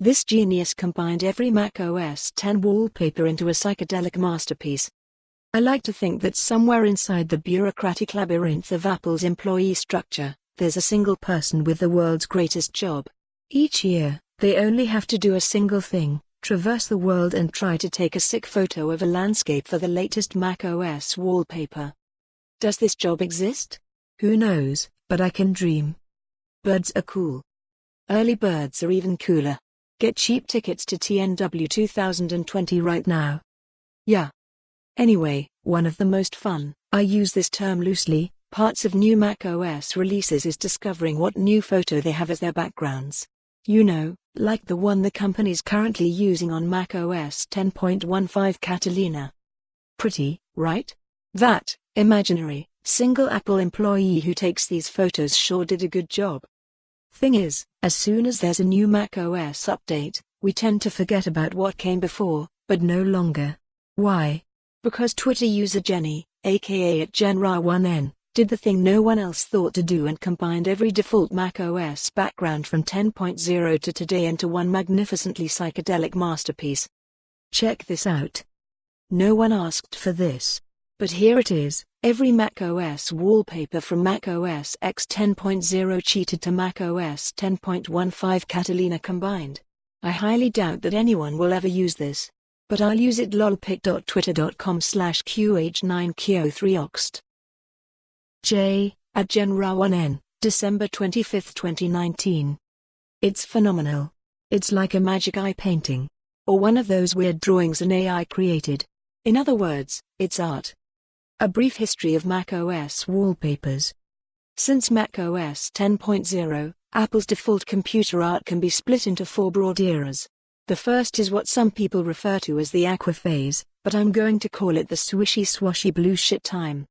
This genius combined every macOS 10 wallpaper into a psychedelic masterpiece. I like to think that somewhere inside the bureaucratic labyrinth of Apple's employee structure, there's a single person with the world's greatest job. Each year, they only have to do a single thing: traverse the world and try to take a sick photo of a landscape for the latest macOS wallpaper. Does this job exist? Who knows, but I can dream. Birds are cool. Early birds are even cooler. Get cheap tickets to TNW 2020 right now. Yeah. Anyway, one of the most fun, I use this term loosely, parts of new macOS releases is discovering what new photo they have as their backgrounds. You know, like the one the company's currently using on macOS 10.15 Catalina. Pretty, right? That imaginary, single Apple employee who takes these photos sure did a good job. Thing is, as soon as there's a new macOS update, we tend to forget about what came before, but no longer. Why? Because Twitter user Jenny, aka @GenRa1n, did the thing no one else thought to do and combined every default macOS background from 10.0 to today into one magnificently psychedelic masterpiece. Check this out. No one asked for this. But here it is, every macOS wallpaper from macOS X 10.0 cheated to macOS 10.15 Catalina combined. I highly doubt that anyone will ever use this. But I'll use it. lolpic.twitter.com/qh9kio3oxt. J. @GenRa1n, December 25, 2019. It's phenomenal. It's like a magic eye painting. Or one of those weird drawings an AI created. In other words, it's art. A brief history of macOS wallpapers. Since macOS 10.0, Apple's default computer art can be split into four broad eras. The first is what some people refer to as the aqua phase, but I'm going to call it the swishy swashy blue shit time.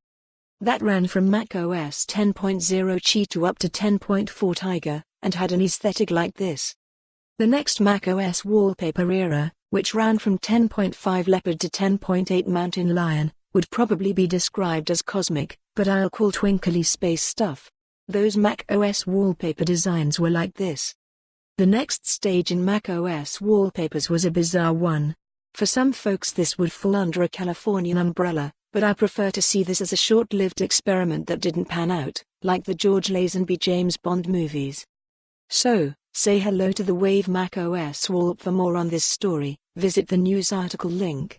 That ran from macOS 10.0 Cheeto up to 10.4 Tiger, and had an aesthetic like this. The next macOS wallpaper era, which ran from 10.5 Leopard to 10.8 Mountain Lion, would probably be described as cosmic, but I'll call twinkly space stuff. Those macOS wallpaper designs were like this. The next stage in macOS wallpapers was a bizarre one. For some folks this would fall under a Californian umbrella, but I prefer to see this as a short-lived experiment that didn't pan out, like the George Lazenby James Bond movies. So, say hello to the Wave macOS wall. For more on this story, visit the news article link.